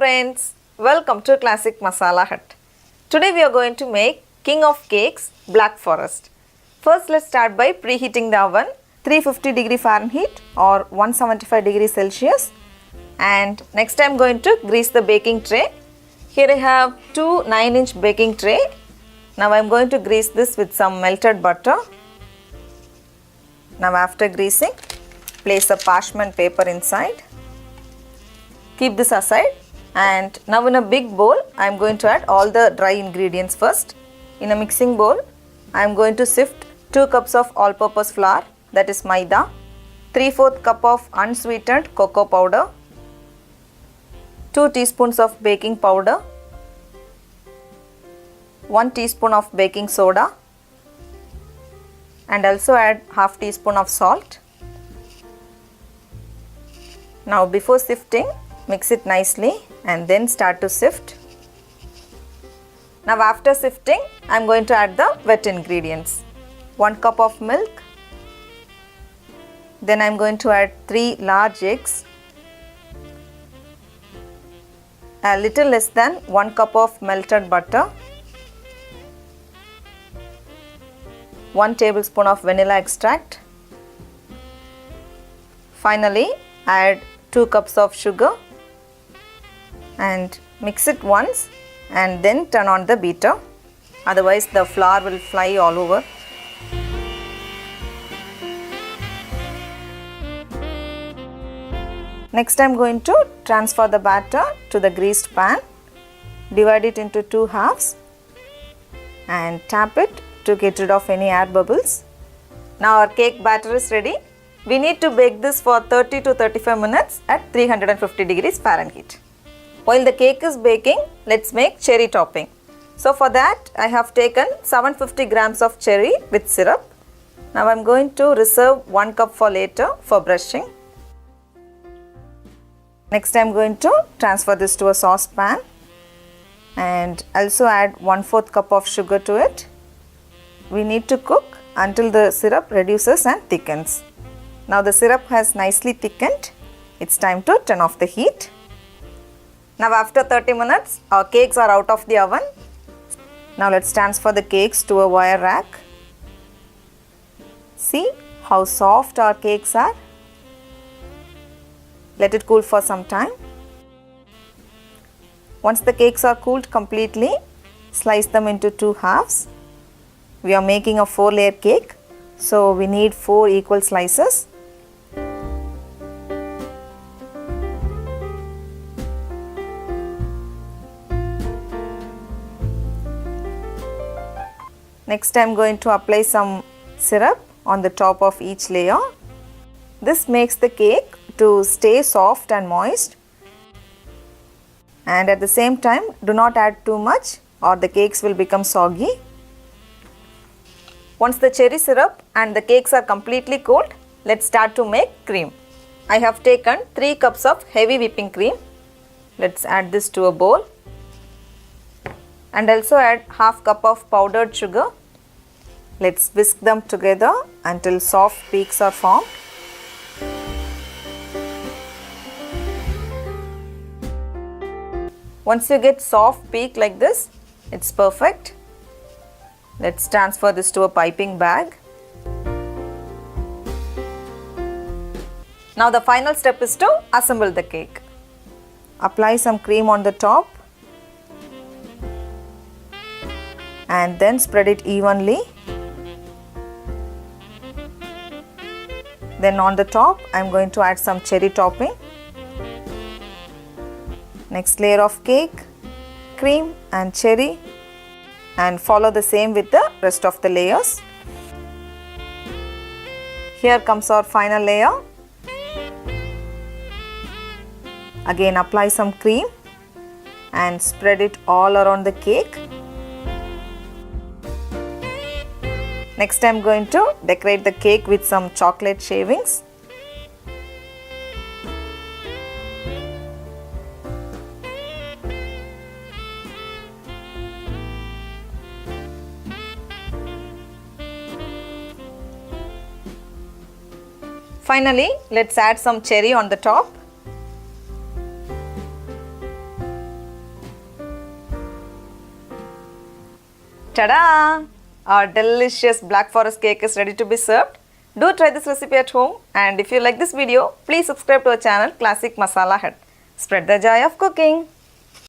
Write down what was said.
friends, welcome to Classic Masala Hut. Today we are going to make King of Cakes Black Forest. First let's start by preheating the oven 350 degree Fahrenheit or 175 degree Celsius, and next I am going to grease the baking tray. Here I have two 9-inch baking tray. Now I am going to grease this with some melted butter. Now after greasing, place a parchment paper inside. Keep this aside, and now in a big bowl I am going to add all the dry ingredients first. In a mixing bowl I am going to sift 2 cups of all-purpose flour, that is maida, 3/4 cup of unsweetened cocoa powder, 2 teaspoons of baking powder, 1 teaspoon of baking soda, and also add half teaspoon of salt. Now before sifting, mix it nicely and then start to sift. Now after sifting, I am going to add the wet ingredients. 1 cup of milk. Then I am going to add 3 large eggs. A little less than 1 cup of melted butter. 1 tablespoon of vanilla extract. Finally, add 2 cups of sugar and mix it once and then turn on the beater, otherwise the flour will fly all over. Next I am going to transfer the batter to the greased pan, divide it into 2 halves and tap it to get rid of any air bubbles. Now our cake batter is ready. We need to bake this for 30 to 35 minutes at 350 degrees Fahrenheit. While the cake is baking, let's make cherry topping. So for that I have taken 750 grams of cherry with syrup. Now I am going to reserve 1 cup for later for brushing. Next I am going to transfer this to a saucepan and also add 1/4 cup of sugar to it. We need to cook until the syrup reduces and thickens. Now the syrup has nicely thickened. It's time to turn off the heat. Now after 30 minutes, our cakes are out of the oven. Now let's transfer the cakes to a wire rack. See how soft our cakes are. Let it cool for some time. Once the cakes are cooled completely, slice them into 2 halves. We are making a 4-layer cake, so we need 4 equal slices. Next I am going to apply some syrup on the top of each layer. This makes the cake to stay soft and moist, and at the same time do not add too much or the cakes will become soggy. Once the cherry syrup and the cakes are completely cooled, let's start to make cream. I have taken 3 cups of heavy whipping cream. Let's add this to a bowl and also add half cup of powdered sugar. Let's whisk them together until soft peaks are formed. Once you get soft peak like this, it's perfect. Let's transfer this to a piping bag. Now the final step is to assemble the cake. Apply some cream on the top and then spread it evenly. Then on the top I am going to add some cherry topping. Next layer of cake, cream and cherry, and follow the same with the rest of the layers. Here comes our final layer. Again apply some cream and spread it all around the cake. Next I am going to decorate the cake with some chocolate shavings. Finally, let's add some cherry on the top. Ta-da! Our delicious Black Forest cake is ready to be served. Do try this recipe at home, and if you like this video, please subscribe to our channel Classic Masala Hut. Spread the joy of cooking.